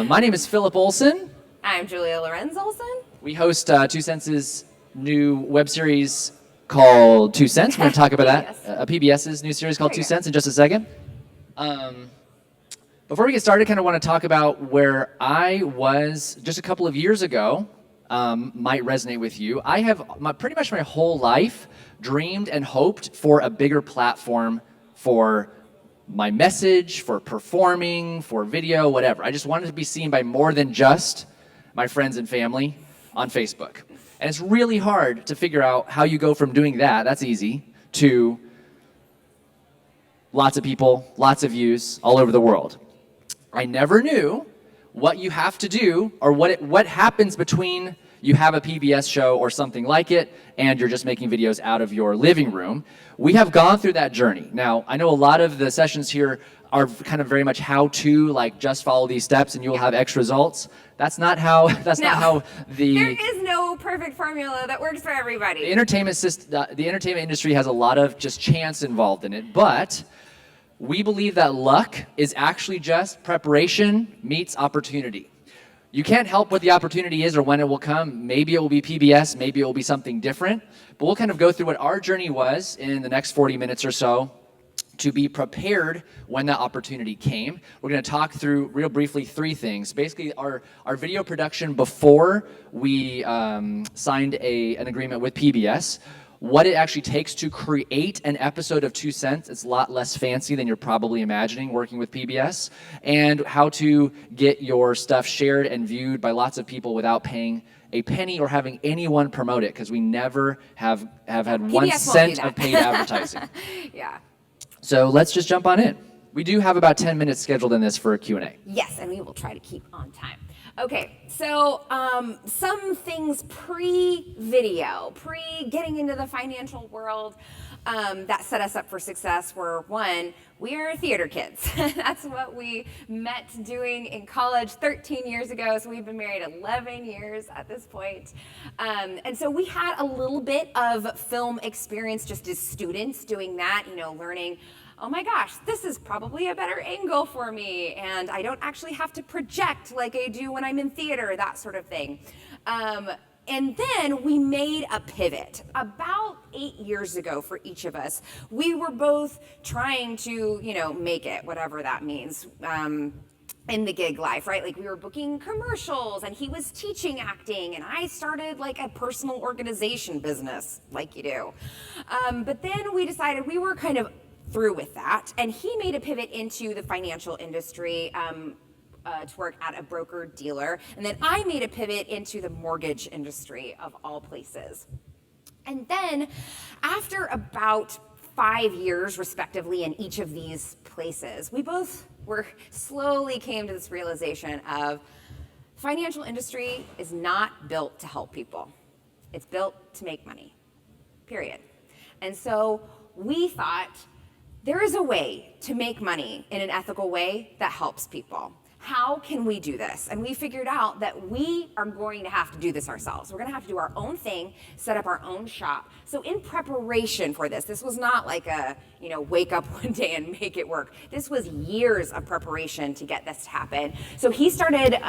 My name is Philip Olson. I'm Julia Olson. We host 2 Cents' new web series called 2 Cents. We're going to talk about that. PBS's new series called 2 Cents in just a second. Before we get started, kind of want to talk about where I was just a couple of years ago. Might resonate with you. I have pretty much my whole life dreamed and hoped for a bigger platform for my message, for performing, for video, whatever. I just wanted to be seen by more than just my friends and family on Facebook. And it's really hard to figure out how you go from doing that, that's easy, to lots of people, lots of views all over the world. I never knew what you have to do or what happens between you have a PBS show or something like it and you're just making videos out of your living room. We have gone through that journey. Now, I know a lot of the sessions here are kind of very much how to, like, just follow these steps and you will have X results. That's not how the there is no perfect formula that works for everybody. The entertainment industry has a lot of just chance involved in it, but we believe that luck is actually just preparation meets opportunity. You can't help what the opportunity is or when it will come. Maybe it will be PBS, maybe it will be something different. But we'll kind of go through what our journey was in the next 40 minutes or so to be prepared when that opportunity came. We're going to talk through real briefly 3 things. Basically, our video production before we signed an agreement with PBS, what it actually takes to create an episode of 2 Cents. It's a lot less fancy than you're probably imagining working with PBS, and how to get your stuff shared and viewed by lots of people without paying a penny or having anyone promote it, because we never have had PBS 1 cent of paid advertising. Yeah. So let's just jump on in. We do have about 10 minutes scheduled in this for a Q&A. Yes, and we will try to keep on time. Okay, so some things pre-video, pre-getting into the financial world that set us up for success were, 1, we are theater kids. That's what we met doing in college 13 years ago, so we've been married 11 years at this point. And so we had a little bit of film experience just as students doing that, learning, oh my gosh, this is probably a better angle for me, and I don't actually have to project like I do when I'm in theater, that sort of thing. And then we made a pivot. About 8 years ago for each of us, we were both trying to, make it, whatever that means. In the gig life, right? Like, we were booking commercials and he was teaching acting and I started like a personal organization business like you do. But then we decided we were kind of through with that, and he made a pivot into the financial industry to work at a broker dealer, and then I made a pivot into the mortgage industry of all places. And then after about 5 years respectively in each of these places, we both slowly came to this realization of financial industry is not built to help people. It's built to make money, period. And so we thought, there is a way to make money in an ethical way that helps people. How can we do this? And we figured out that we are going to have to do this ourselves. We're going to have to do our own thing, set up our own shop. So in preparation for this was not like a, wake up one day and make it work. This was years of preparation to get this to happen. So he started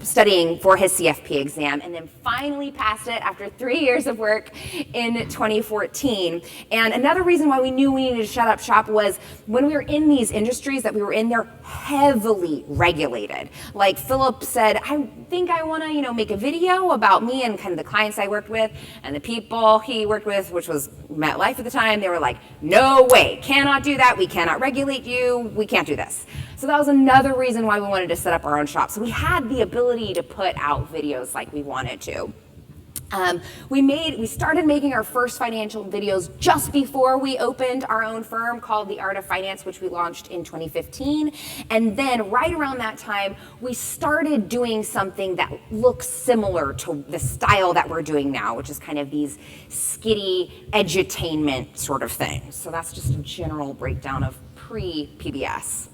studying for his CFP exam, and then finally passed it after 3 years of work in 2014. And another reason why we knew we needed to shut up shop was when we were in these industries that we were in, they're heavily regulated. Like Philip said, I think I want to, make a video about me and kind of the clients I worked with and the people he worked with, which was MetLife at the time. They were like, no way, cannot do that. We cannot regulate you. We can't do this. So that was another reason why we wanted to set up our own shop. So we had the ability to put out videos like we wanted to. We started making our first financial videos just before we opened our own firm called The Art of Finance, which we launched in 2015. And then right around that time, we started doing something that looks similar to the style that we're doing now, which is kind of these skitty edutainment sort of things. So that's just a general breakdown of pre-PBS.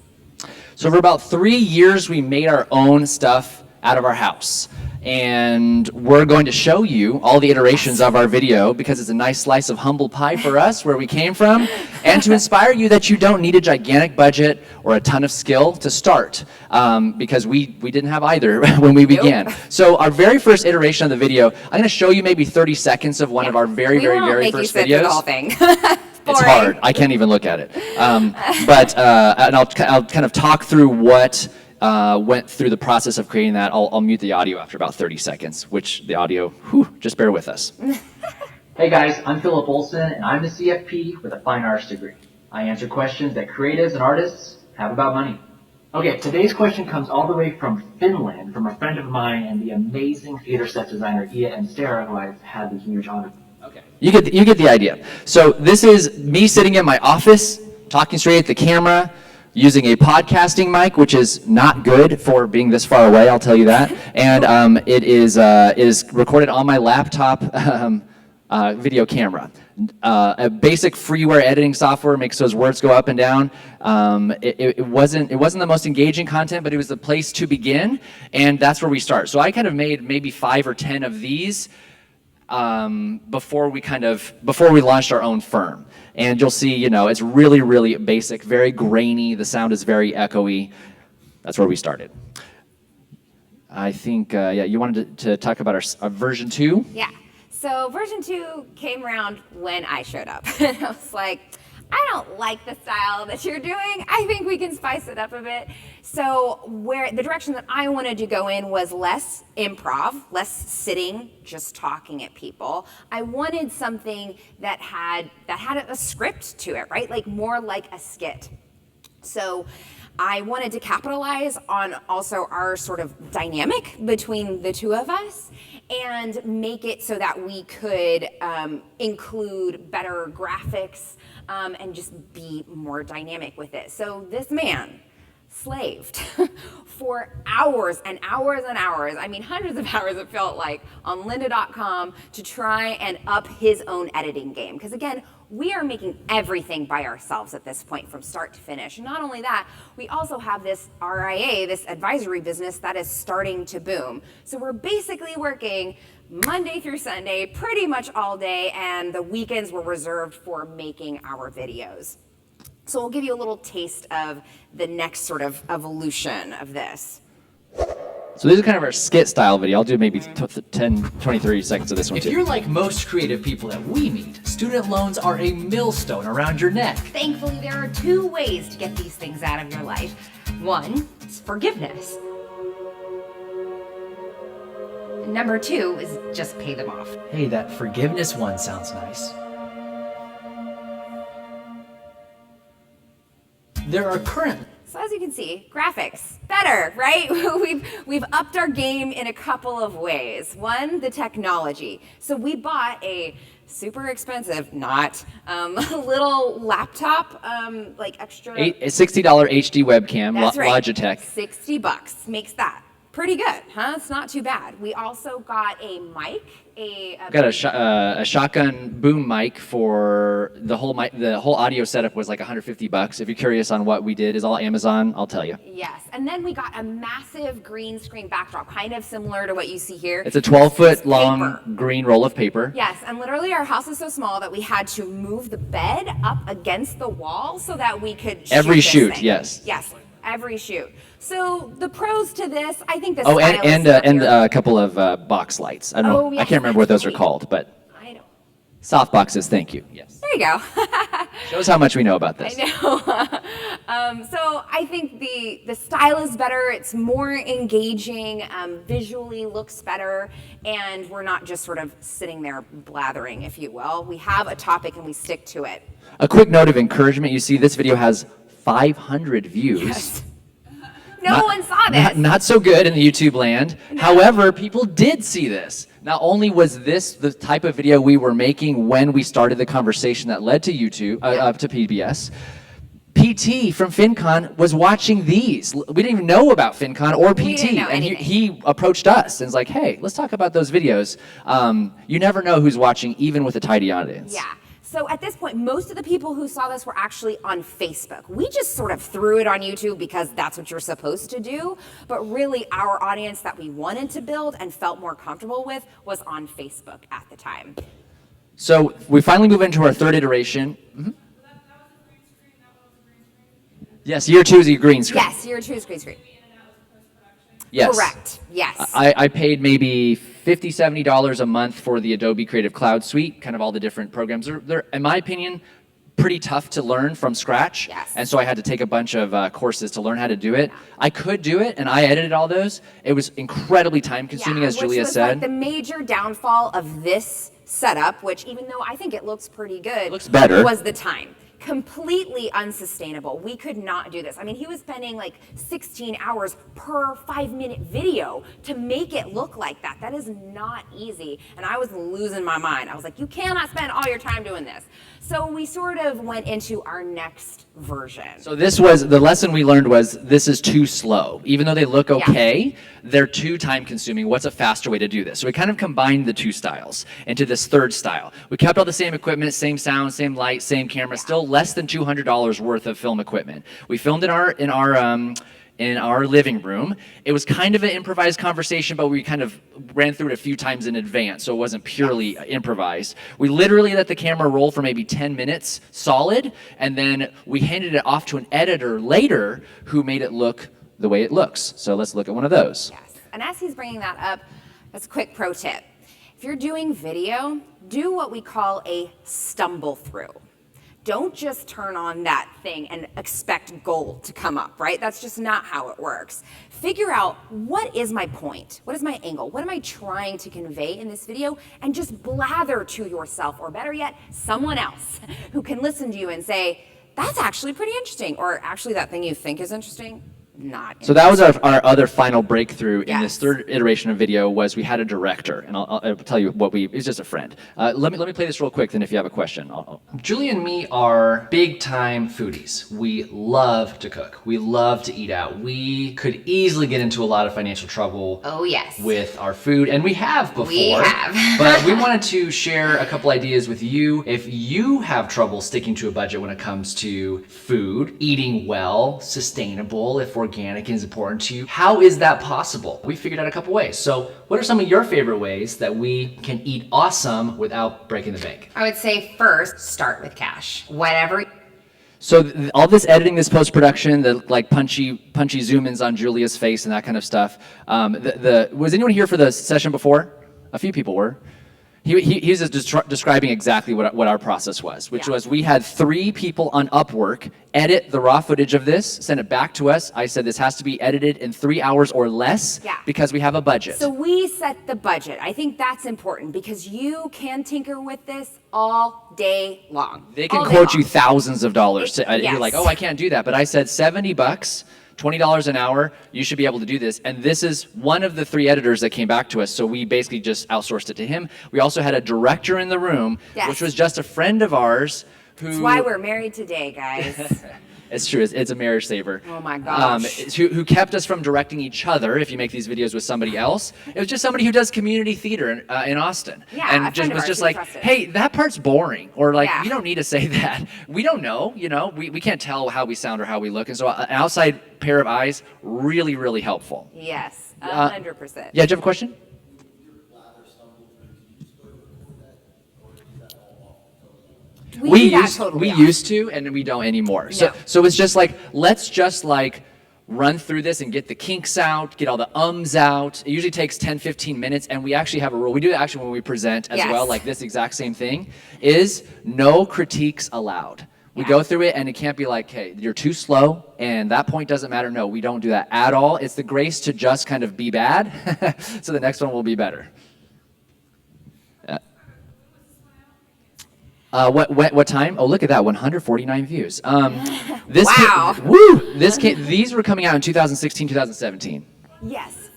So for about 3 years, we made our own stuff out of our house. and we're going to show you all the iterations of our video because it's a nice slice of humble pie for us where we came from, and to inspire you that you don't need a gigantic budget or a ton of skill to start, because we didn't have either when we began. So our very first iteration of the video, I'm going to show you maybe 30 seconds of one of our very first videos. The whole thing. It's hard. I can't even look at it. And I'll kind of talk through what went through the process of creating that. I'll mute the audio after about 30 seconds, which the audio, just bear with us. Hey guys, I'm Philip Olson, and I'm a CFP with a fine arts degree. I answer questions that creatives and artists have about money. Okay, today's question comes all the way from Finland, from a friend of mine and the amazing theater set designer Ia and Sarah, who I've had the huge honor. Okay, you get the idea. So this is me sitting in my office, talking straight at the camera, using a podcasting mic, which is not good for being this far away, I'll tell you that. And it is recorded on my laptop video camera. A basic freeware editing software makes those words go up and down. It wasn't the most engaging content, but it was the place to begin, and that's where we start. So I kind of made maybe 5 or 10 of these before we launched our own firm. And you'll see, it's really, really basic, very grainy. The sound is very echoey. That's where we started. I think, you wanted to talk about our version 2? Yeah. So version 2 came around when I showed up. And I was like, I don't like the style that you're doing. I think we can spice it up a bit. So the direction that I wanted to go in was less improv, less sitting, just talking at people. I wanted something that had a script to it, right? Like more like a skit. So I wanted to capitalize on also our sort of dynamic between the two of us and make it so that we could include better graphics and just be more dynamic with it. So this man slaved for hours and hours and hours, I mean hundreds of hours it felt like, on lynda.com to try and up his own editing game. Because again, we are making everything by ourselves at this point from start to finish. And not only that, we also have this RIA, this advisory business that is starting to boom. So we're basically working Monday through Sunday, pretty much all day, and the weekends were reserved for making our videos. So we'll give you a little taste of the next sort of evolution of this. So this is kind of our skit style video. I'll do maybe 10, 20, 30 seconds of this one too. If you're like most creative people that we meet, student loans are a millstone around your neck. Thankfully, there are 2 ways to get these things out of your life. One is forgiveness. Number 2 is just pay them off. Hey, that forgiveness one sounds nice. There are currently... So as you can see, graphics, better, right? We've upped our game in a couple of ways. One, the technology. So we bought a super expensive, little laptop, like extra. A $60 HD webcam, That's right. Logitech. $60 makes that pretty good, huh? It's not too bad. We also got a mic. Got a shotgun boom mic for the whole mic. The whole audio setup was like $150. If you're curious on what we did, is all Amazon. I'll tell you. Yes, and then we got a massive green screen backdrop, kind of similar to what you see here. It's a 12-foot long green roll of paper. Yes, and literally our house is so small that we had to move the bed up against the wall so that we could every shoot. Thing. Yes. Yes. Every shoot. So the pros to this, I think the and a couple of box lights. I don't know. Yes, I can't remember what those are called, but I don't. Soft boxes. Thank you. Yes. There you go. Shows how much we know about this. I know. So I think the style is better. It's more engaging. Visually looks better, and we're not just sort of sitting there blathering, if you will. We have a topic and we stick to it. A quick note of encouragement. You see, this video has 500 views. Yes. No one saw this. Not so good in the YouTube land. No. However, people did see this. Not only was this the type of video we were making when we started the conversation that led to YouTube, up to PBS, PT from FinCon was watching these. We didn't even know about FinCon or PT. And he approached us and was like, hey, let's talk about those videos. You never know who's watching, even with a tidy audience. Yeah. So at this point, most of the people who saw this were actually on Facebook. We just sort of threw it on YouTube because that's what you're supposed to do. But really, our audience that we wanted to build and felt more comfortable with was on Facebook at the time. So we finally move into our third iteration. Yes, year 2 is a green screen. Yes, year 2 is green screen. Yes. Correct. Yes. I paid maybe $50, $70 a month for the Adobe Creative Cloud Suite, kind of all the different programs. They're, in my opinion, pretty tough to learn from scratch. Yes. And so I had to take a bunch of courses to learn how to do it. I could do it, and I edited all those. It was incredibly time consuming, as Julia which was said. like the major downfall of this setup, which even though I think it looks pretty good, it looks better, was the time. Completely unsustainable. We could not do this. I mean, he was spending like 16 hours per 5-minute video to make it look like that. That is not easy. And I was losing my mind. I was like, you cannot spend all your time doing this. So we sort of went into our next version. So this was, the lesson we learned was, this is too slow. Even though they look okay, they're too time consuming. What's a faster way to do this? So we kind of combined the two styles into this third style. We kept all the same equipment, same sound, same light, same camera, still less than $200 worth of film equipment. We filmed in our living room. It was kind of an improvised conversation, but we kind of ran through it a few times in advance, so it wasn't purely improvised. We literally let the camera roll for maybe 10 minutes solid, and then we handed it off to an editor later who made it look the way it looks. So let's look at one of those. Yes, and as he's bringing that up, that's a quick pro tip. If you're doing video, do what we call a stumble through. Don't just turn on that thing and expect gold to come up, right? That's just not how it works. Figure out, what is my point? What is my angle? What am I trying to convey in this video? And just blather to yourself, or better yet, someone else who can listen to you and say, that's actually pretty interesting, or actually that thing you think is interesting, not. So that was our other final breakthrough in this Yes. third iteration of video, was we had a director, and I'll tell you what it was just a friend. Let me play this real quick, then if you have a question. Julia and me are big time foodies. We love to cook. We love to eat out. We could easily get into a lot of financial trouble Oh, yes. with our food, and we have before. We have. But we wanted to share a couple ideas with you. If you have trouble sticking to a budget when it comes to food, eating well, sustainable, if organic is important to you, how is that possible? We figured out a couple ways. So what are some of your favorite ways that we can eat awesome without breaking the bank? I would say first, start with cash. Whatever. So all this editing, this post-production, the like punchy zoom-ins on Julia's face and that kind of stuff. Was anyone here for the session before? A few people were. He was just describing exactly what our process was, which was, we had 3 people on Upwork edit the raw footage of this, send it back to us. I said this has to be edited in 3 hours or less because we have a budget. So we set the budget. I think that's important because you can tinker with this all day long. They can quote you thousands of dollars. You're like, oh, I can't do that. But I said $70, $20 an hour, you should be able to do this. And this is one of the 3 editors that came back to us, so we basically just outsourced it to him. We also had a director in the room, which was just a friend of ours who... That's why we're married today, guys. It's true, it's a marriage saver. Oh my gosh. Who kept us from directing each other if you make these videos with somebody else. It was just somebody who does community theater in Austin. Yeah, and just was just like, hey, that part's boring. Or like, you don't need to say that. We don't know, we can't tell how we sound or how we look. And so an outside pair of eyes, really, really helpful. Yes, 100%. Yeah, do you have a question? We used to, and we don't anymore. No. So it's just like, let's just like run through this and get the kinks out, get all the ums out. It usually takes 10, 15 minutes, and we actually have a rule. We do it actually when we present as well, like this exact same thing, is no critiques allowed. We go through it, and it can't be like, hey, you're too slow, and that point doesn't matter. No, we don't do that at all. It's the grace to just kind of be bad, so the next one will be better. What time? Oh, look at that, 149 views. This wow. These were coming out in 2016, 2017. Yes.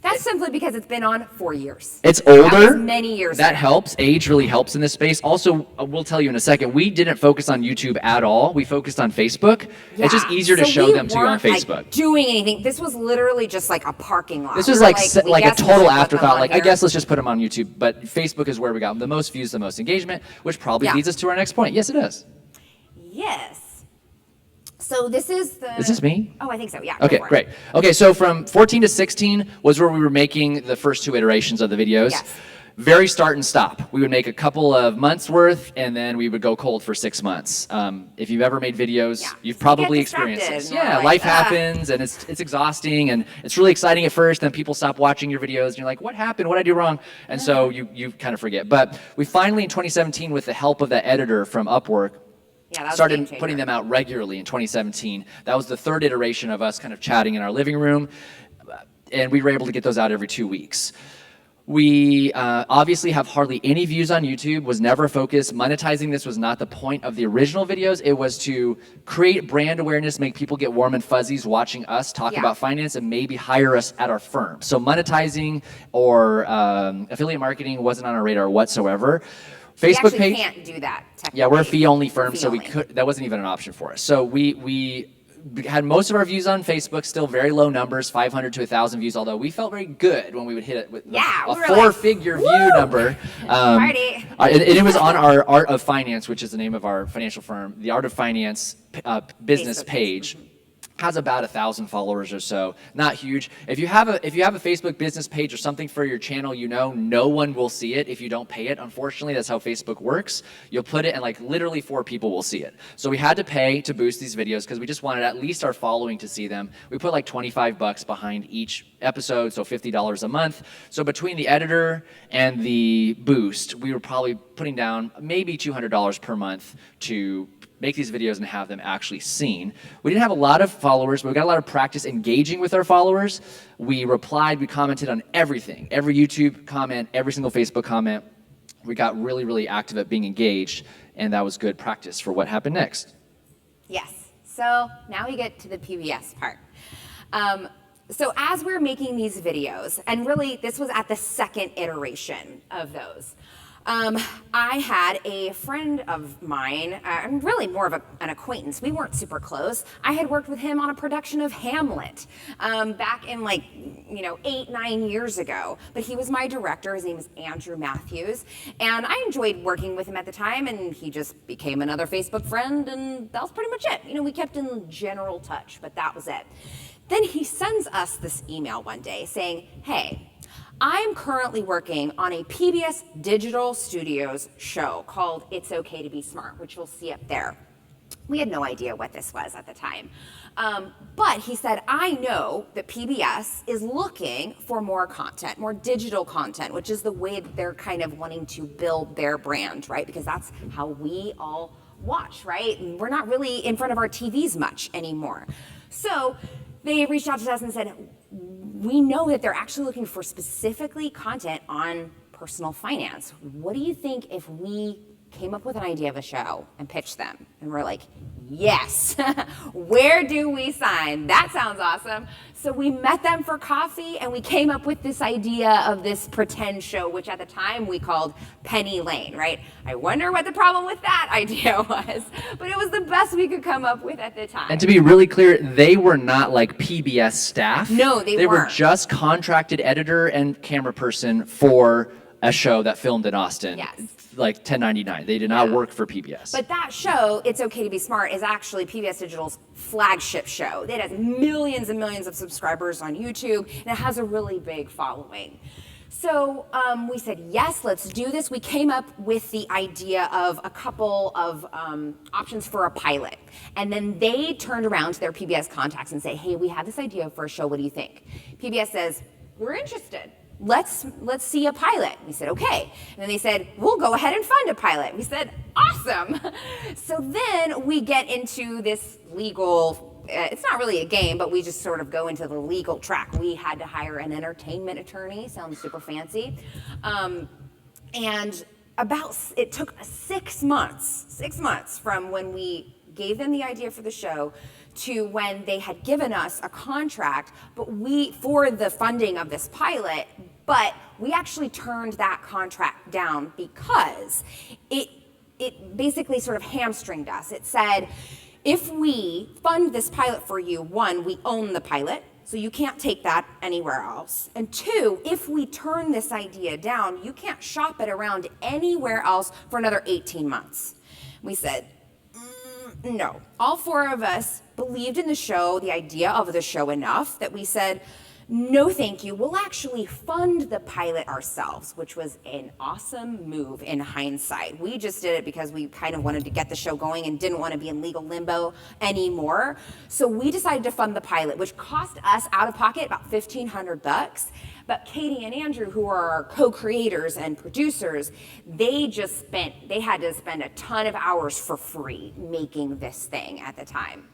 That's simply because it's been on 4 years. It's That older. was many years That ago. helps. Age really helps in this space. Also, we'll tell you in a second, we didn't focus on YouTube at all. We focused on Facebook. It's just Yeah. easier to So show we them to you on weren't, like, Facebook. doing anything. This was literally just like a parking lot. This We was were like we a guess we should total put them afterthought. on Like, I here. guess let's just put them on YouTube. But Facebook is where we got the most views, the most engagement, which probably Yeah. leads us to our next point. Yes, it does. Yes. So this is the. Is this me? Oh, I think so. Yeah. go Okay, for it. great. Okay, so from 14 to 16 was where we were making the first 2 iterations of the videos. Yes. Very start and stop. We would make a couple of months worth, and then we would go cold for 6 months. If you've ever made videos, Yeah. you've You probably get experienced distracted, this. and we're Yeah, like, life "Ugh." happens, and it's exhausting, and it's really exciting at first. Then people stop watching your videos, and you're like, "What happened? What did I do wrong?" And so you kind of forget. But we finally in 2017, with the help of that editor from Upwork, Yeah, that was a game started changer. putting them out regularly in 2017. That was the 3rd iteration of us kind of chatting in our living room, and we were able to get those out every 2 weeks. We obviously have hardly any views on YouTube, was never a focus. Monetizing this was not the point of the original videos. It was to create brand awareness, make people get warm and fuzzies watching us talk Yeah. about finance and maybe hire us at our firm. So monetizing or affiliate marketing wasn't on our radar whatsoever. We Facebook actually page. can't do that. Yeah, we're a technically. fee-only firm, We're so we fee-only. could. That wasn't even an option for us. So we had most of our views on Facebook, still very low numbers, 500 to 1,000 views. Although we felt very good when we would hit it with Yeah, a we were like, 4-figure view "Woo!" number. Party. And it was on our Art of Finance, which is the name of our financial firm. The Art of Finance business Facebook page has about 1,000 followers or so. Not huge. If you have a Facebook business page or something for your channel, no one will see it if you don't pay it. Unfortunately, that's how Facebook works. You'll put it and like literally 4 people will see it. So we had to pay to boost these videos because we just wanted at least our following to see them. We put like $25 behind each episode, so $50 a month. So between the editor and the boost, we were probably putting down maybe $200 per month to make these videos and have them actually seen. We didn't have a lot of followers, but we got a lot of practice engaging with our followers. We replied, we commented on everything, every YouTube comment, every single Facebook comment. We got really, really active at being engaged, and that was good practice for what happened next. Yes. So now we get to the PBS part. So as we're making these videos, and really this was at the 2nd iteration of those, I had a friend of mine, and really more of an acquaintance. We weren't super close. I had worked with him on a production of Hamlet back in 8, 9 years ago. But he was my director. His name is Andrew Matthews. And I enjoyed working with him at the time, and he just became another Facebook friend, and that was pretty much it. We kept in general touch, but that was it. Then he sends us this email one day saying, "Hey, I'm currently working on a PBS Digital Studios show called It's Okay to Be Smart," which you'll see up there. We had no idea what this was at the time. But he said, "I know that PBS is looking for more content, more digital content," which is the way that they're kind of wanting to build their brand, right? Because that's how we all watch, right? And we're not really in front of our TVs much anymore. So they reached out to us and said, "We know that they're actually looking for specifically content on personal finance. What do you think if we came up with an idea of a show and pitched them?" And we're like, "Yes, where do we sign? That sounds awesome." So we met them for coffee and we came up with this idea of this pretend show, which at the time we called Penny Lane, right? I wonder what the problem with that idea was, but it was the best we could come up with at the time. And to be really clear, they were not like PBS staff. No, they were weren't. just contracted editor and camera person for a show that filmed in Austin. Yes. Like 1099. They did not Yeah. work for PBS. But that show, It's Okay to Be Smart, is actually PBS Digital's flagship show. It has millions and millions of subscribers on YouTube, and it has a really big following. So we said, yes, let's do this. We came up with the idea of a couple of options for a pilot. And then they turned around to their PBS contacts and say, "Hey, we have this idea for a show. What do you think?" PBS says, "We're interested. Let's see a pilot." We said, "Okay." And then they said, "We'll go ahead and fund a pilot." We said, "Awesome." So then we get into this legal, it's not really a game, but we just sort of go into the legal track. We had to hire an entertainment attorney, sounds super fancy. And it took 6 months from when we gave them the idea for the show to when they had given us a contract, for the funding of this pilot, but we actually turned that contract down because it basically sort of hamstringed us. It said, if we fund this pilot for you, one, we own the pilot, so you can't take that anywhere else. And two, if we turn this idea down, you can't shop it around anywhere else for another 18 months. We said, no. All four of us believed in the show, the idea of the show enough that we said, no thank you, we'll actually fund the pilot ourselves, which was an awesome move in hindsight. We just did it because we kind of wanted to get the show going and didn't want to be in legal limbo anymore. So we decided to fund the pilot, which cost us out of pocket about $1,500. But Katie and Andrew, who are our co-creators and producers, they had to spend a ton of hours for free making this thing at the time.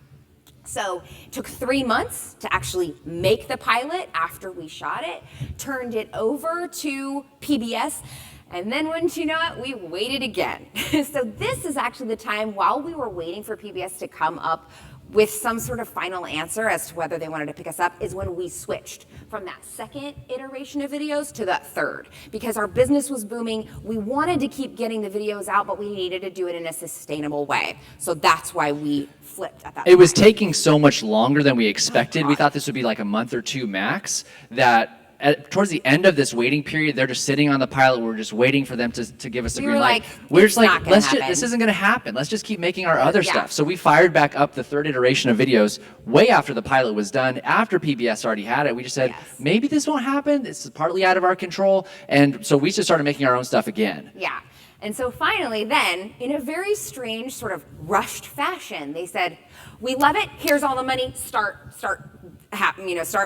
So it took 3 months to actually make the pilot after we shot it, turned it over to PBS, and then wouldn't you know it, we waited again. So this is actually the time while we were waiting for PBS to come up with some sort of final answer as to whether they wanted to pick us up, is when we switched from that second iteration of videos to that third. Because our business was booming, we wanted to keep getting the videos out, but we needed to do it in a sustainable way. So that's why we flipped at that It was taking so much longer than we expected. We thought this would be like a month or two max, that towards the end of this waiting period, they're just sitting on the pilot. We're just waiting for them to give us the green light. We're just like, this isn't going to happen. Let's just keep making our other stuff. So we fired back up the third iteration of videos way after the pilot was done, after PBS already had it. We just said, maybe this won't happen. This is partly out of our control. And so we just started making our own stuff again. Yeah. And so finally then, in a very strange sort of rushed fashion, they said, we love it. Here's all the money. Start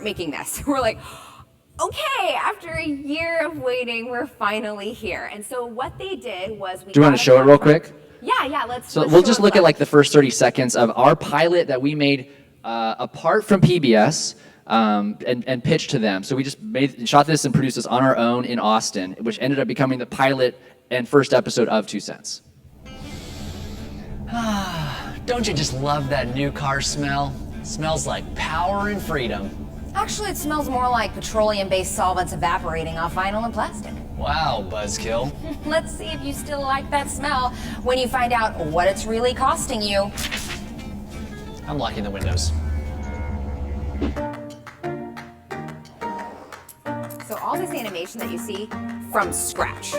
making this. We're like, okay, after a year of waiting, we're finally here. And so what they did was Do you want to show it real quick? Yeah, let's we'll just look at like the first 30 seconds of our pilot that we made apart from PBS and pitched to them. So we just shot this and produced this on our own in Austin, which ended up becoming the pilot and first episode of 2 Cents. Don't you just love that new car smell? It smells like power and freedom. Actually, it smells more like petroleum-based solvents evaporating off vinyl and plastic. Wow, buzzkill. Let's see if you still like that smell when you find out what it's really costing you. I'm locking the windows. So all this animation that you see from scratch,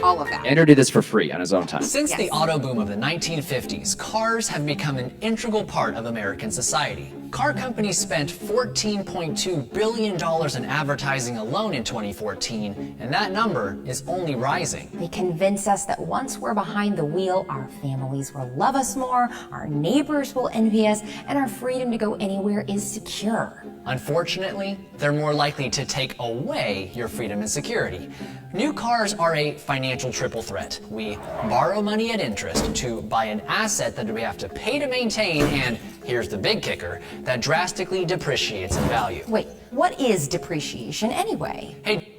all of that. Andrew did this for free on his own time. Since the auto boom of the 1950s, cars have become an integral part of American society. Car companies spent $14.2 billion in advertising alone in 2014, and that number is only rising. They convince us that once we're behind the wheel, our families will love us more, our neighbors will envy us, and our freedom to go anywhere is secure. Unfortunately, they're more likely to take away your freedom and security. New cars are a financial triple threat. We borrow money at interest to buy an asset that we have to pay to maintain, and here's the big kicker, that drastically depreciates in value. Wait, what is depreciation anyway? Hey,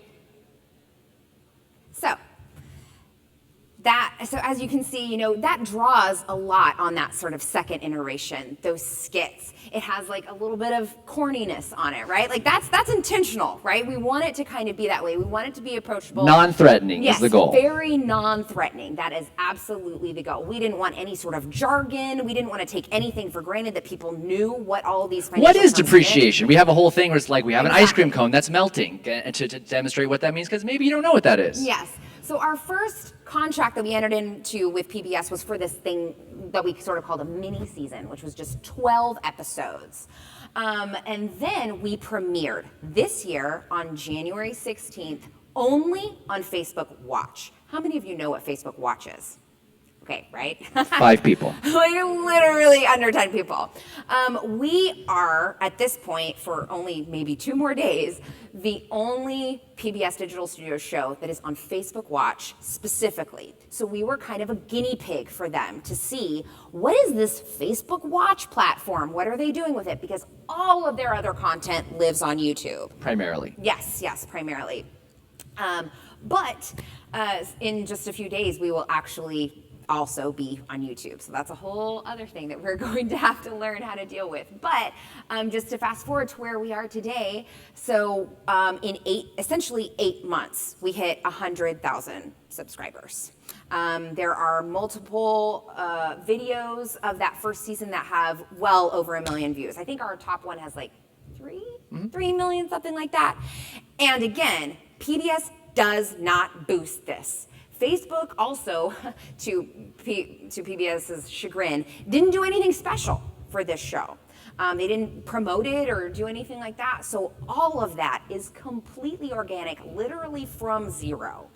So as you can see, that draws a lot on that sort of second iteration, those skits. It has like a little bit of corniness on it, right? Like that's intentional, right? We want it to kind of be that way. We want it to be approachable. Non-threatening is the goal. Yes, very non-threatening. That is absolutely the goal. We didn't want any sort of jargon. We didn't want to take anything for granted, that people knew what all of these financial What is terms depreciation? We have a whole thing where it's like we have an ice Exactly. cream cone that's melting to demonstrate what that means, because maybe you don't know what that is. Yes. So our first contract that we entered into with PBS was for this thing that we sort of called a mini season, which was just 12 episodes. And then we premiered this year on January 16th, only on Facebook Watch. How many of you know what Facebook Watch is? Okay, right? 5 people. Like literally under 10 people. We are, at this point, for only maybe 2 more days, the only PBS Digital Studios show that is on Facebook Watch specifically. So we were kind of a guinea pig for them to see, what is this Facebook Watch platform? What are they doing with it? Because all of their other content lives on YouTube. Primarily. Yes, primarily. But in just a few days, we will actually also be on YouTube. So that's a whole other thing that we're going to have to learn how to deal with. But just to fast forward to where we are today, so in essentially 8 months, we hit 100,000 subscribers. There are multiple videos of that first season that have well over 1 million views. I think our top one has like 3 million, something like that. And again, PBS does not boost this. Facebook also, to PBS's chagrin, didn't do anything special for this show. They didn't promote it or do anything like that. So all of that is completely organic, literally from zero.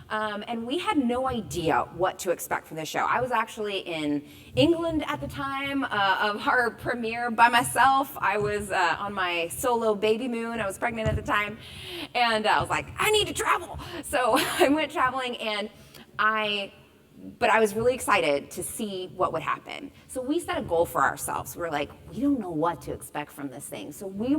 And we had no idea what to expect from the show. I was actually in England at the time of our premiere by myself. I was on my solo baby moon. I was pregnant at the time. And I was like, I need to travel. So I went traveling, and but I was really excited to see what would happen. So we set a goal for ourselves. We were like, we don't know what to expect from this thing. So we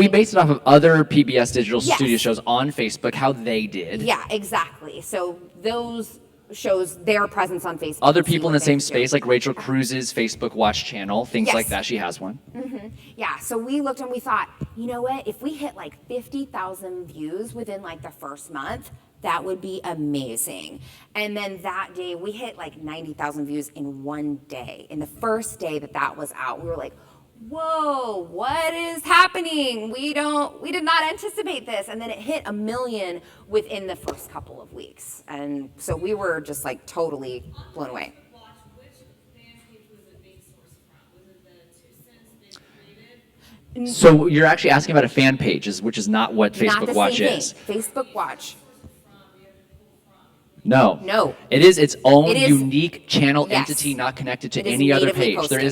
based it off of other PBS Digital Studio shows on Facebook, how they did. Yeah, exactly. So those shows their presence on Facebook. Other people in the same space, like Rachel Cruz's Facebook Watch channel, things like that. She has one. Mm-hmm. Yeah, so we looked and we thought, you know what? If we hit like 50,000 views within like the first month, that would be amazing. And then that day, we hit like 90,000 views in one day. In the first day that was out, we were like, whoa, what is happening? We did not anticipate this. And then it hit 1 million within the first couple of weeks. And so we were just like totally blown away. So you're actually asking about a fan page, which is not what Facebook Watch is. Facebook Watch. No. It is its own unique channel entity, not connected to any other page. Posted. There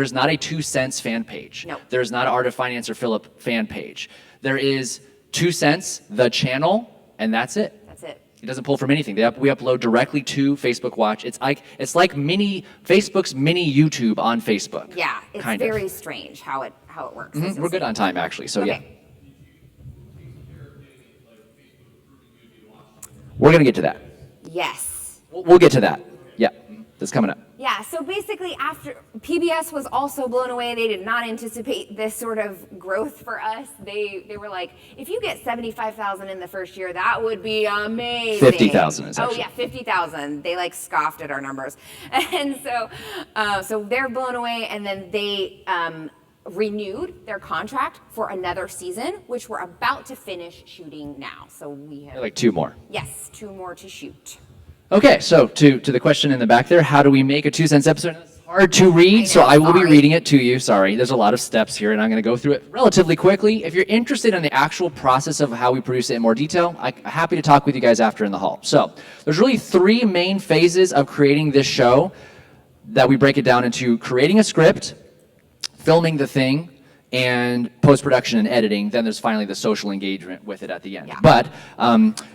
is not a 2 cents fan page. No. There is not an Art of Finance or Philip fan page. There is 2 cents, the channel, and that's it. That's it. It doesn't pull from anything. We upload directly to Facebook Watch. It's like Facebook's mini YouTube on Facebook. Yeah, it's very strange how it works. Mm-hmm. We're good on time, actually. So yeah. We're gonna get to that. Yes. We'll get to that. Yeah, that's coming up. Yeah, so basically after PBS was also blown away. They did not anticipate this sort of growth for us. They were like, if you get 75,000 in the first year, that would be amazing. 50,000 is actually. Oh yeah, 50,000. They like scoffed at our numbers. And so they're blown away, and then they renewed their contract for another season, which we're about to finish shooting now. So we have like 2 more. Yes, 2 more to shoot. Okay, so to the question in the back there, how do we make a 2 cents episode? It's hard to read, so I will be reading it to you. Sorry, there's a lot of steps here, and I'm going to go through it relatively quickly. If you're interested in the actual process of how we produce it in more detail, I'm happy to talk with you guys after in the hall. So there's really 3 main phases of creating this show that we break it down into: creating a script, filming the thing, and post-production and editing. Then there's finally the social engagement with it at the end. Yeah. But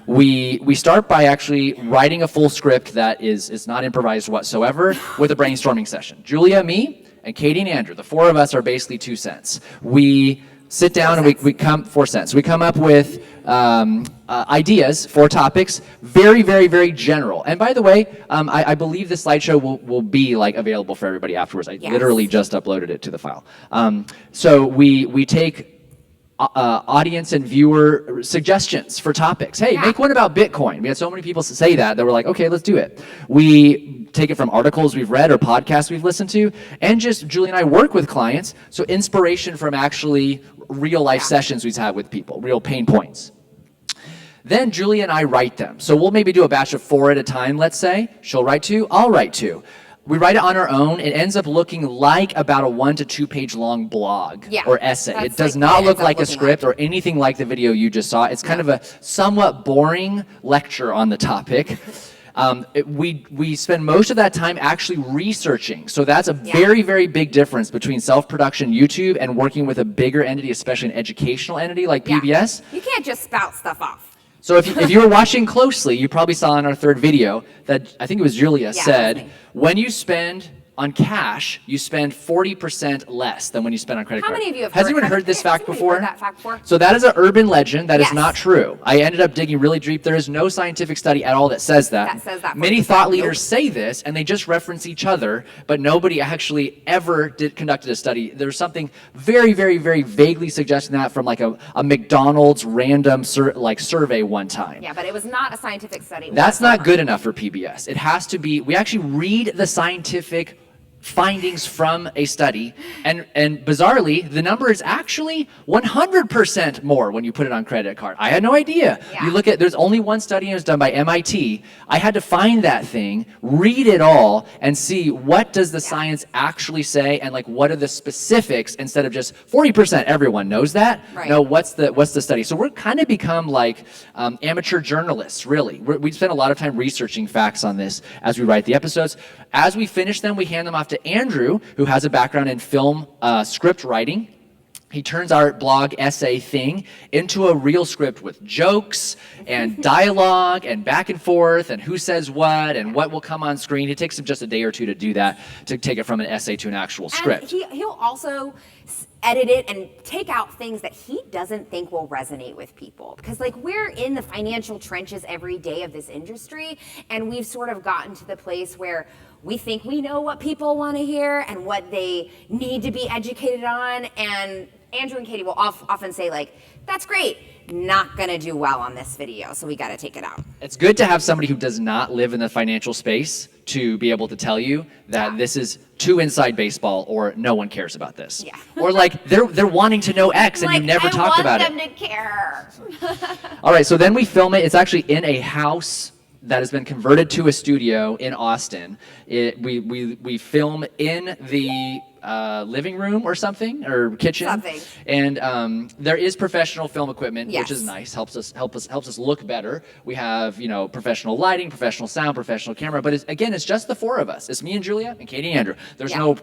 we start by actually writing a full script that is not improvised whatsoever with a brainstorming session. Julia, me, and Katie and Andrew, the 4 of us are basically 2 cents. We sit down and we come 4 cents. We come up with ideas for topics, very, very, very general. And by the way, I believe the slideshow will be like available for everybody afterwards. I literally just uploaded it to the file. So we take audience and viewer suggestions for topics. Hey, make one about Bitcoin. We had so many people say that we're like, okay, let's do it. We take it from articles we've read or podcasts we've listened to, and just Julie and I work with clients, so inspiration from actually real life sessions we've had with people, real pain points. Then Julie and I write them. So we'll maybe do a batch of 4 at a time, let's say. She'll write 2, I'll write 2. We write it on our own. It ends up looking like about a 1 to 2 page long blog or essay. It does not look like a script or anything like the video you just saw. It's kind of a somewhat boring lecture on the topic. We spend most of that time actually researching. So that's a very, very big difference between self-production YouTube and working with a bigger entity, especially an educational entity like PBS. You can't just spout stuff off. So if you were watching closely, you probably saw in our 3rd video that I think it was Julia said, when you spend on cash, you spend 40% less than when you spend on credit How card. many of you have Has heard- anyone have- heard this has fact anybody before? heard that fact before? So that is an urban legend. That is Yes. not true. I ended up digging really deep. There is no scientific study at all that says that. That says that Many 40%. thought leaders say this, and they just reference each other, but nobody actually ever conducted a study. There's something very, very, very vaguely suggesting that from like a McDonald's random survey one time. Yeah, but it was not a scientific study. That's not whatsoever. good enough for PBS. It has to be, we actually read the scientific findings from a study, and bizarrely, the number is actually 100% more when you put it on credit card. I had no idea. Yeah. You look at, there's only one study, and it was done by MIT. I had to find that thing, read it all, and see what does the science actually say, and like what are the specifics, instead of just 40%, everyone knows that. Right. No, what's the study? So we're kind of become like amateur journalists, really. We spend a lot of time researching facts on this as we write the episodes. As we finish them, we hand them off to Andrew, who has a background in film script writing. He turns our blog essay thing into a real script with jokes and dialogue and back and forth and who says what and what will come on screen. It takes him just a day or two to do that, to take it from an essay to an actual script. And he'll also edit it and take out things that he doesn't think will resonate with people. Because like we're in the financial trenches every day of this industry, and we've sort of gotten to the place where we think we know what people want to hear and what they need to be educated on. And Andrew and Katie will often say like, that's great, not gonna do well on this video, so we gotta take it out. It's good to have somebody who does not live in the financial space to be able to tell you that this is too inside baseball, or no one cares about this. Yeah. Or like they're wanting to know X and Like, you never talked about I it. want them to care. All right, so then we film it. It's actually in a house that has been converted to a studio in Austin. We film in the living room or something, or kitchen. Something. And there is professional film equipment, which is Yes. nice. Helps us look better. We have professional lighting, professional sound, professional camera. But it's just the four of us. It's me and Julia and Katie and Andrew. There's Yeah.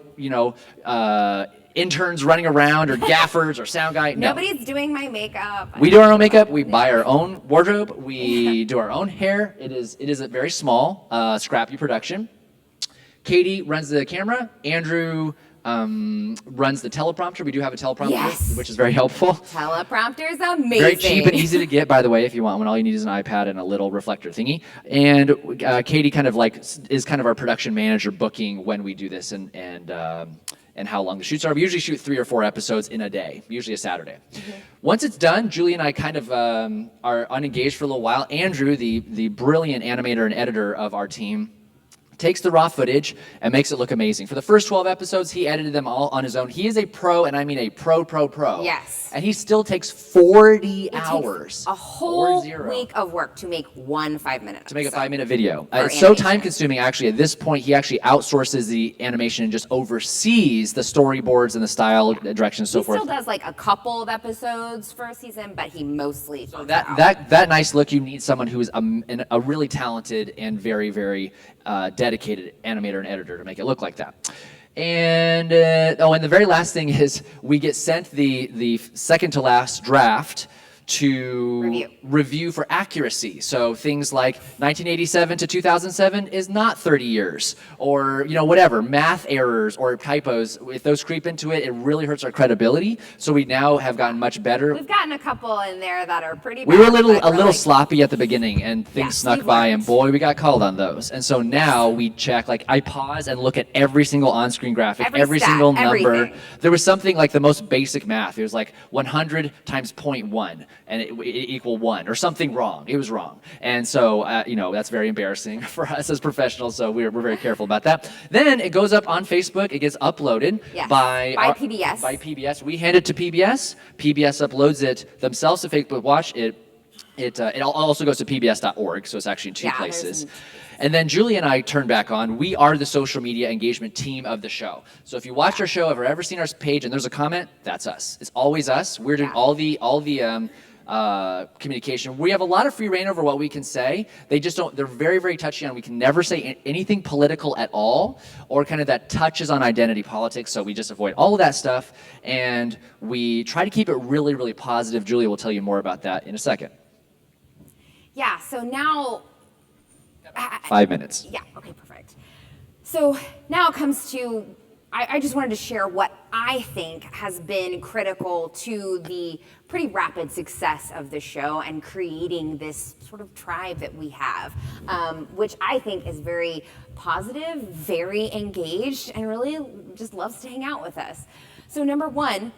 no interns running around or gaffers or sound guy. No. Nobody's doing my makeup. We do our own makeup. We buy our own wardrobe. We do our own hair. It is a very small, scrappy production. Katie runs the camera. Andrew runs the teleprompter. We do have a teleprompter, Yes. which is very helpful. Teleprompter's amazing. Very cheap and easy to get, by the way, if you want one. All you need is an iPad and a little reflector thingy. And Katie kind of like is kind of our production manager, booking when we do this and how long the shoots are. We usually shoot 3 or 4 episodes in a day, usually a Saturday. Mm-hmm. Once it's done, Julie and I kind of are unengaged for a little while. Andrew, the brilliant animator and editor of our team, takes the raw footage and makes it look amazing. For the first 12 episodes, he edited them all on his own. He is a pro, and I mean a pro. Yes. And he still takes 40 It takes hours. a whole 40. week of work to make one 5-minute To make a episode. 5-minute video. For It's so animation. time consuming, actually. At this point, he actually outsources the animation and just oversees the storyboards and the style direction and so He forth. still does like a couple of episodes for a season, but he mostly So that nice look, you need someone who is a really talented and very, very dedicated animator and editor to make it look like that. And and the very last thing is we get sent the second to last draft to review for accuracy. So things like 1987 to 2007 is not 30 years, or whatever, math errors or typos. If those creep into it, it really hurts our credibility. So we now have gotten much better. We've gotten a couple in there that are pretty bad. We were a but little we're sloppy at the beginning, and things Yes, snuck we've by, learned. and boy, we got called on those. And so now we check, like I pause and look at every single on-screen graphic, Every stat, single number. everything. There was something like the most basic math. It was like 100 times 0.1, and it equal 1, or something wrong. It was wrong. And so, that's very embarrassing for us as professionals, so we're very careful about that. Then it goes up on Facebook. It gets uploaded Yes, by PBS. By PBS. We hand it to PBS. PBS uploads it themselves to Facebook Watch. It also goes to pbs.org, so it's actually in 2 Yeah, places. there's And then Julie and I turn back on. We are the social media engagement team of the show. So if you watch our show, have ever seen our page and there's a comment, that's us. It's always us. We're doing all the communication. We have a lot of free reign over what we can say. They're very, very touchy on, we can never say anything political at all, or kind of that touches on identity politics. So we just avoid all of that stuff. And we try to keep it really, really positive. Julia will tell you more about that in a second. Yeah, so now 5 minutes. Yeah, okay, perfect. So now it comes to, I just wanted to share what I think has been critical to the pretty rapid success of the show and creating this sort of tribe that we have, which I think is very positive, very engaged, and really just loves to hang out with us. So number one,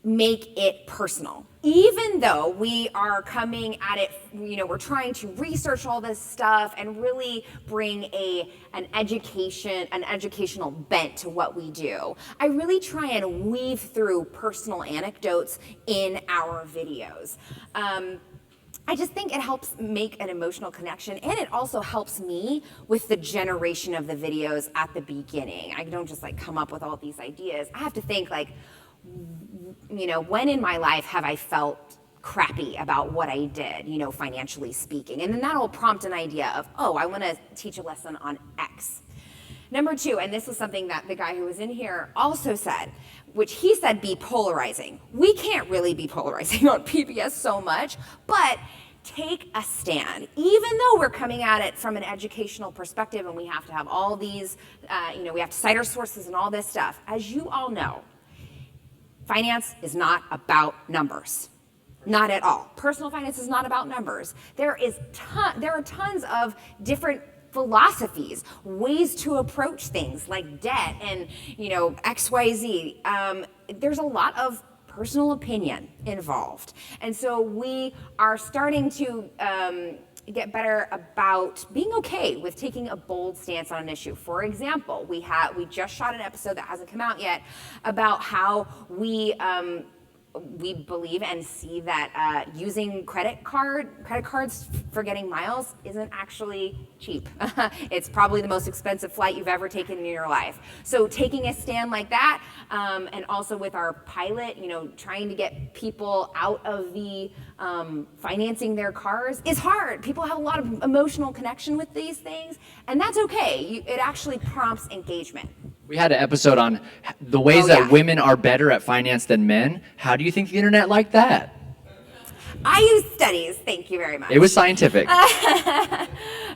make it personal. Even though we are coming at it, we're trying to research all this stuff and really bring an educational bent to what we do, I really try and weave through personal anecdotes in our videos. I just think it helps make an emotional connection, and it also helps me with the generation of the videos at the beginning. I don't just come up with all these ideas. I have to think when in my life have I felt crappy about what I did, financially speaking? And then that'll prompt an idea of, I want to teach a lesson on X. Number two, and this was something that the guy who was in here also said, which he said be polarizing. We can't really be polarizing on PBS so much, but take a stand. Even though we're coming at it from an educational perspective and we have to have all these, we have to cite our sources and all this stuff. As you all know, finance is not about numbers. Not at all. Personal finance is not about numbers. There are tons of different philosophies, ways to approach things like debt and, XYZ. There's a lot of personal opinion involved. And so we are starting to get better about being okay with taking a bold stance on an issue. For example, we just shot an episode that hasn't come out yet about how we believe and see that using credit cards for getting miles isn't actually cheap. It's probably the most expensive flight you've ever taken in your life. So taking a stand like that, and also with our pilot, trying to get people out of the financing their cars is hard. People have a lot of emotional connection with these things, and that's okay. It actually prompts engagement. We had an episode on the ways that women are better at finance than men. How do you think the internet liked that? I use studies. Thank you very much. It was scientific.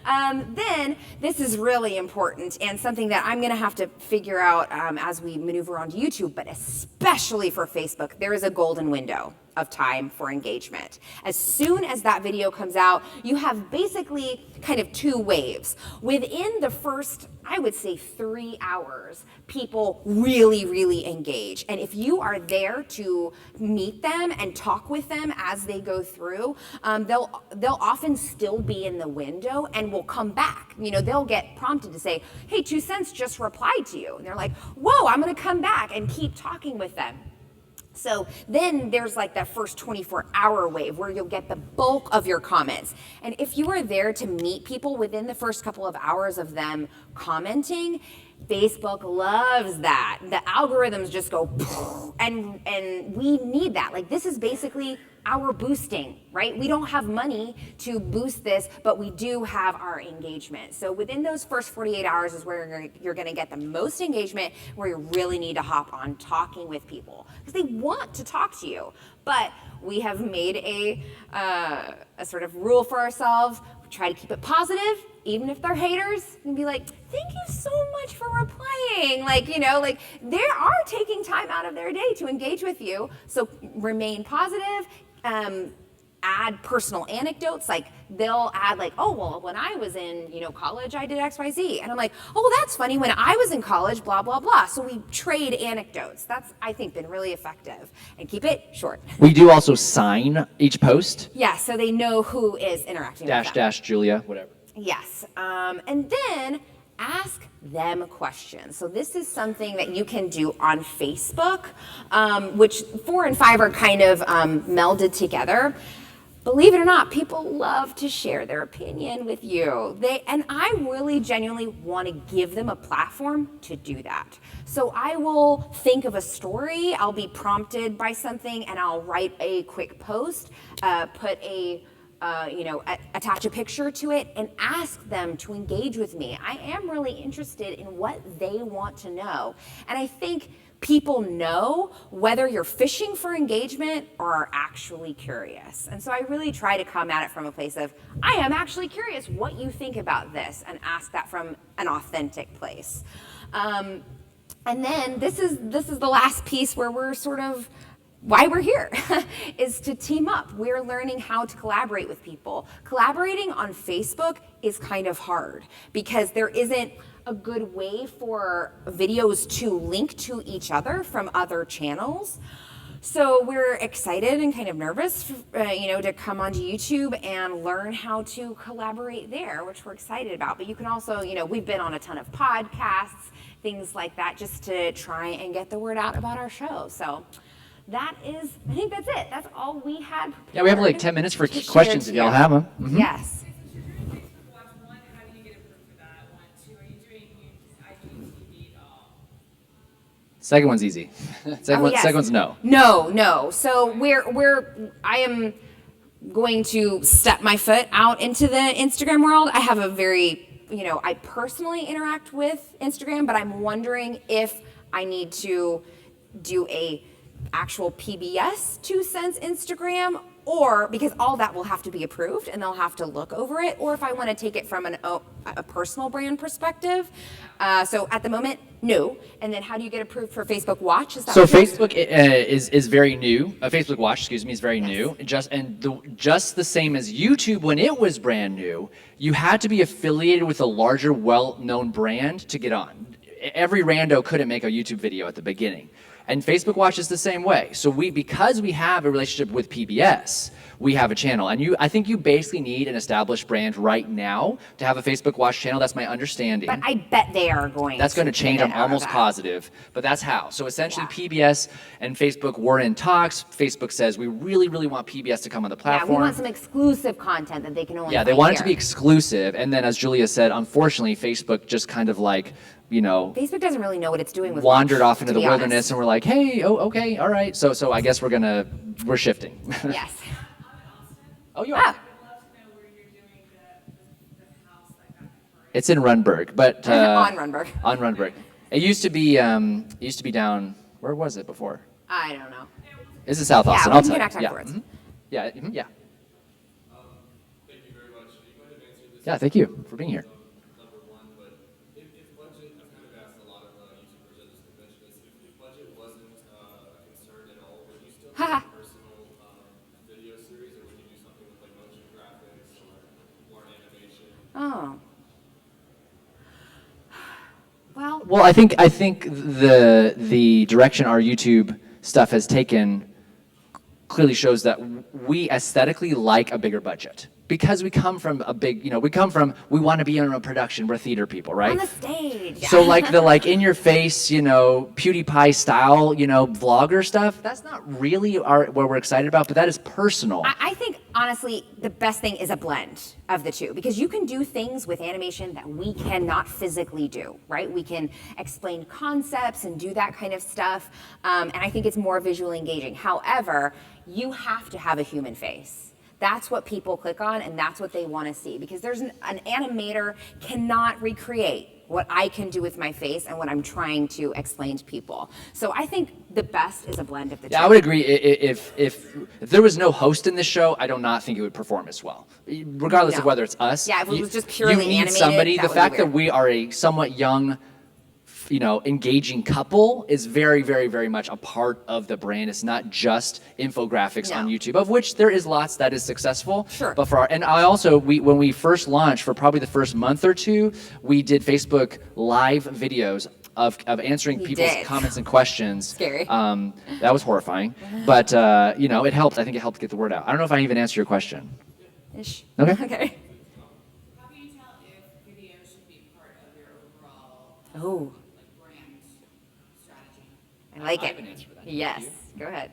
Then this is really important and something that I'm going to have to figure out as we maneuver onto YouTube, but especially for Facebook, there is a golden window of time for engagement. As soon as that video comes out, you have basically kind of two waves. Within the first, I would say 3 hours, people really, really engage. And if you are there to meet them and talk with them as they go through, they'll often still be in the window and will come back. They'll get prompted to say, hey, 2 cents just replied to you. And they're like, whoa, I'm gonna come back and keep talking with them. So then there's that first 24-hour wave where you'll get the bulk of your comments. And if you are there to meet people within the first couple of hours of them commenting, Facebook loves that. The algorithms just go, and we need that. This is basically our boosting, right? We don't have money to boost this, but we do have our engagement. So within those first 48 hours is where you're gonna get the most engagement, where you really need to hop on talking with people because they want to talk to you. But we have made a sort of rule for ourselves. We try to keep it positive, even if they're haters, and be like, thank you so much for replying. They are taking time out of their day to engage with you. So remain positive. Add personal anecdotes. They'll add when I was in, college, I did XYZ. And I'm like, oh, that's funny. When I was in college, blah, blah, blah. So we trade anecdotes. That's, I think, been really effective. And keep it short. We do also sign each post. Yeah, so they know who is interacting with them. -- Julia, whatever. Yes. And then ask them questions. So this is something that you can do on Facebook, which 4 and 5 are kind of melded together. Believe it or not, people love to share their opinion with you. And I really genuinely want to give them a platform to do that. So I will think of a story, I'll be prompted by something, and I'll write a quick post, attach a picture to it and ask them to engage with me. I am really interested in what they want to know. And I think people know whether you're fishing for engagement or are actually curious. And so I really try to come at it from a place of, I am actually curious what you think about this, and ask that from an authentic place. And then this is the last piece where we're sort of why we're here is to team up. We're learning how to collaborate with people. Collaborating on Facebook is kind of hard because there isn't a good way for videos to link to each other from other channels. So we're excited and kind of nervous, to come onto YouTube and learn how to collaborate there, which we're excited about. But you can also, we've been on a ton of podcasts, things like that, just to try and get the word out about our show. So I think that's it. That's all we had prepared. Yeah, we have like 10 minutes for questions if y'all have them. Mm-hmm. Yes. Second one's easy. Second one's no. No. So I am going to step my foot out into the Instagram world. I have a very, I personally interact with Instagram, but I'm wondering if I need to do a actual PBS 2 cents Instagram, or because all that will have to be approved and they'll have to look over it, or if I want to take it from a personal brand perspective. So at the moment, no. And then how do you get approved for Facebook Watch? Is that so Facebook is very new. Facebook Watch, is very new. Just the same as YouTube when it was brand new, you had to be affiliated with a larger, well-known brand to get on. Every rando couldn't make a YouTube video at the beginning. And Facebook Watch is the same way. So because we have a relationship with PBS, we have a channel. And I think you basically need an established brand right now to have a Facebook Watch channel. That's my understanding. But I bet they are going That's going to change. I'm almost positive. But that's how. So essentially PBS and Facebook were in talks. Facebook says, we really, really want PBS to come on the platform. Yeah, we want some exclusive content that they can only they want it to be exclusive. And then as Julia said, unfortunately, Facebook just kind of Facebook doesn't really know what it's doing with wandered Watch, off into the wilderness, and we're like, hey, okay, all right. So I guess we're shifting. Yes. Oh, you are. It's in Runberg, but on Runberg. On Runberg. It used to be down. Where was it before? I don't know. This is South Austin. Yeah, I'll tell you. afterwards. Yeah. Thank you very much. You might have answered this. Yeah. Thank you for being here. Number one, but if budget, I've kind of asked a lot of YouTubers at this convention this. If budget wasn't a concern at all, would you still do a personal video series, or would you do something with like motion graphics or more animation? Oh. Well, I think the direction our YouTube stuff has taken clearly shows that we aesthetically like a bigger budget because we come from a big, we want to be in a production. We're theater people, right? On the stage. So the in your face, PewDiePie style, vlogger stuff, that's not really what we're excited about, but that is personal. I think honestly, the best thing is a blend of the two, because you can do things with animation that we cannot physically do, right? We can explain concepts and do that kind of stuff, and I think it's more visually engaging. However, you have to have a human face. That's what people click on, and that's what they want to see, because there's an animator cannot recreate what I can do with my face and what I'm trying to explain to people. So I think the best is a blend of the two. Yeah, I would agree. If there was no host in this show, I do not think it would perform as well, regardless of whether it's us. Yeah, if it was just purely you need animated, somebody. that The would be fact that weird. we are a somewhat young, engaging couple is very, very, very much a part of the brand. It's not just infographics on YouTube, of which there is lots that is successful. Sure. But when we first launched, for probably the first month or two, we did Facebook live videos of answering people's comments and questions. Scary. That was horrifying, but it helped. I think it helped get the word out. I don't know if I even answered your question. Ish. Okay. Okay. How can you tell if video should be part of your overall Oh, brand strategy? I like I it. have an answer for that. Yes. You? Go ahead.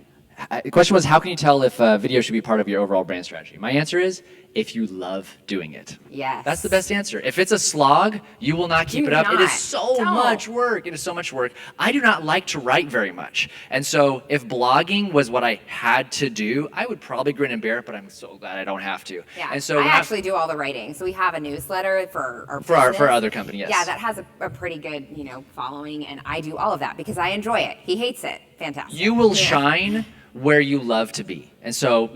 The question was, how can you tell if video should be part of your overall brand strategy? My answer is, if you love doing it. Yes. That's the best answer. If it's a slog, you will not keep Do it up. It not. is so Don't. much work. It is so much work. I do not like to write very much. And so if blogging was what I had to do, I would probably grin and bear it, but I'm so glad I don't have to. Yeah, And so I when actually do all the writing. So we have a newsletter for our For our business. other company, yes. Yeah, that has a pretty good, following, and I do all of that because I enjoy it. He hates it. Fantastic. You will Yeah. shine where you love to be. And so,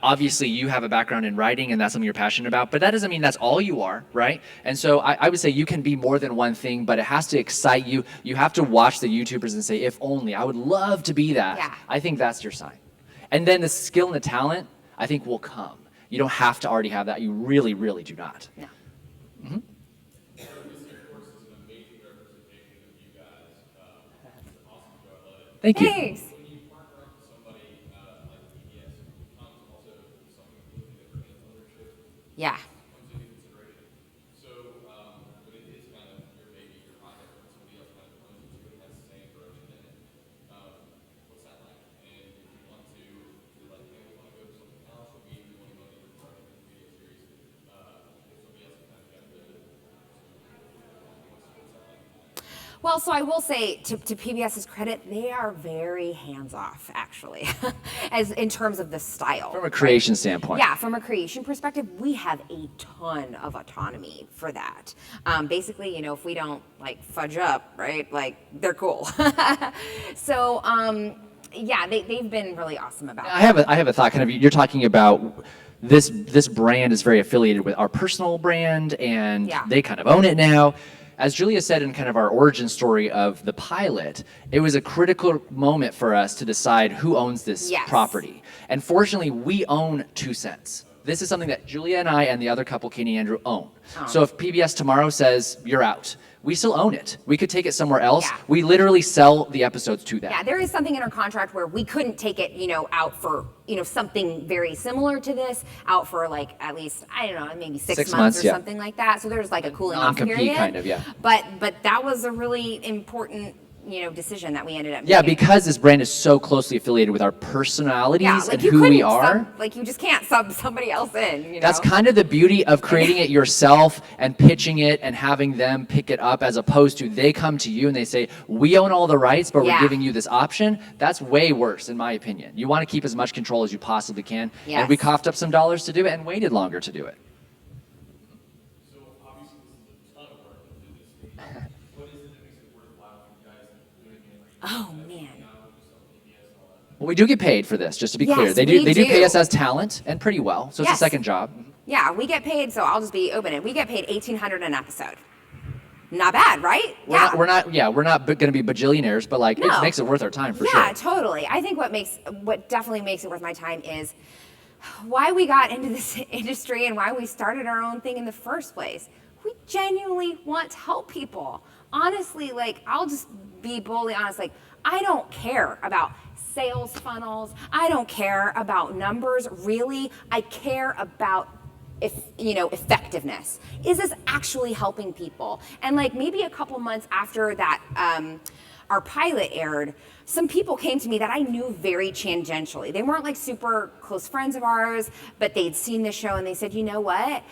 obviously you have a background in writing and that's something you're passionate about, but that doesn't mean that's all you are, right? And so I would say you can be more than one thing, but it has to excite you. You have to watch the YouTubers and say, if only, I would love to be that. Yeah. I think that's your sign. And then the skill and the talent, I think, will come. You don't have to already have that. You really, really do not. No. Thank you. Thanks. When you partner up with somebody like PBS, becomes also something completely different in ownership Yeah. comes into consideration. So when it is kind of your baby, your project, when somebody else kind of owns it too and has the same direction in it, what's that like? And if you want to, you're like, hey, we want to go to something else, or maybe we want to go to the direction of the video series, if somebody else kind of got the what's that like? Well, so I will say, to PBS's credit, they are very hands-off, actually, as in terms of the style. From a creation standpoint. Yeah, from a creation perspective, we have a ton of autonomy for that. Basically, if we don't fudge up, right? They're cool. So, yeah, they've been really awesome about I have a thought. Kind of, you're talking about this brand is very affiliated with our personal brand, and Yeah. they kind of own it now. As Julia said in kind of our origin story of the pilot, it was a critical moment for us to decide who owns this Yes. property. And fortunately, we own 2 cents. This is something that Julia and I and the other couple, Katie and Andrew, own. So if PBS tomorrow says, you're out, we still own it. We could take it somewhere else. Yeah. We literally sell the episodes to them. Yeah, there is something in our contract where we couldn't take it, out for, something very similar to this, out for at least, I don't know, maybe 6 months or yeah. something like that. So there's a cooling off Non-compete period. kind of, yeah. But that was a really important, decision that we ended up Yeah, making. because this brand is so closely affiliated with our personalities Yeah, and you who we couldn't are. you just can't sub somebody else in, That's kind of the beauty of creating it yourself and pitching it and having them pick it up, as opposed to they come to you and they say, we own all the rights, but Yeah. we're giving you this option. That's way worse, in my opinion. You want to keep as much control as you possibly can. Yes. And we coughed up some dollars to do it and waited longer to do it. So obviously this is a ton of work to do this. What is it that makes it worthwhile for you guys doing it? Oh, man. Well, we do get paid for this, just to be Yes, clear. They we do pay do. us as talent, and pretty well. So it's a Yes. second job. Yeah, we get paid, so I'll just be open. We get paid $1,800 an episode. Not bad, right? We're not going to be bajillionaires, but No. it makes it worth our time for Yeah, sure. totally. I think what definitely makes it worth my time is why we got into this industry and why we started our own thing in the first place. We genuinely want to help people. Honestly, I'll just be boldly honest, I don't care about sales funnels. I don't care about numbers, really. I care about effectiveness. Is this actually helping people? And maybe a couple months after that, our pilot aired, some people came to me that I knew very tangentially. They weren't super close friends of ours, but they'd seen the show and they said, you know what?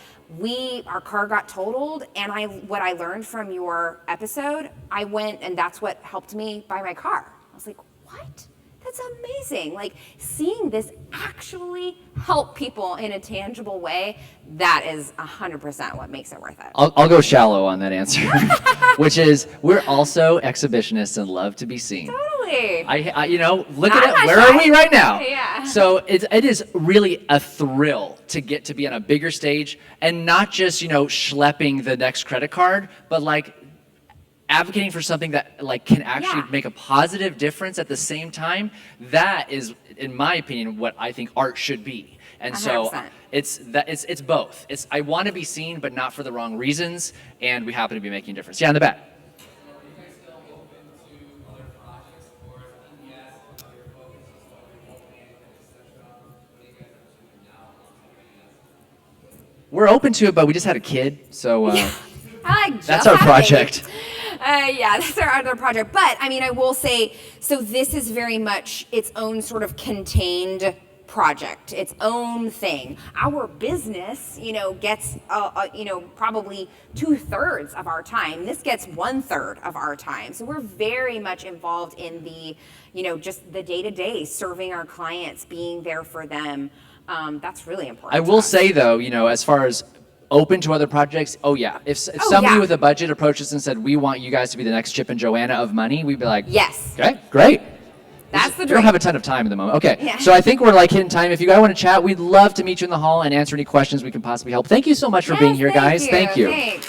Our car got totaled, and what I learned from your episode, I went and that's what helped me buy my car. I was like, what? That's amazing. Seeing this actually help people in a tangible way, that is 100% what makes it worth it. I'll go shallow on that answer, which is we're also exhibitionists and love to be seen. Totally. Look I'm at it. not Where shy. are we right now? Yeah. So it is really a thrill to get to be on a bigger stage and not just, schlepping the next credit card, but advocating for something that can actually Yeah. make a positive difference at the same time. That is, in my opinion, what I think art should be. And so 100%. it's both. I want to be seen, but not for the wrong reasons, and we happen to be making a difference. Yeah, in the back. We're open to it, but we just had a kid, so I that's just our had a project. baby. Yeah, that's our other project. But I mean, I will say, so this is very much its own sort of contained project, its own thing. Our business, gets, probably 2/3 of our time. This gets 1/3 of our time. So we're very much involved in the, just the day-to-day, serving our clients, being there for them. That's really important. I will say though, as far as open to other projects, oh yeah. If somebody with a budget approached us and said, we want you guys to be the next Chip and Joanna of money, we'd be like, yes. Okay, great. That's the We dream. don't have a ton of time at the moment. Okay, Yeah. so I think we're like hitting time. If you guys want to chat, we'd love to meet you in the hall and answer any questions we can possibly help. Thank you so much for being here, guys. Thank you. Thanks.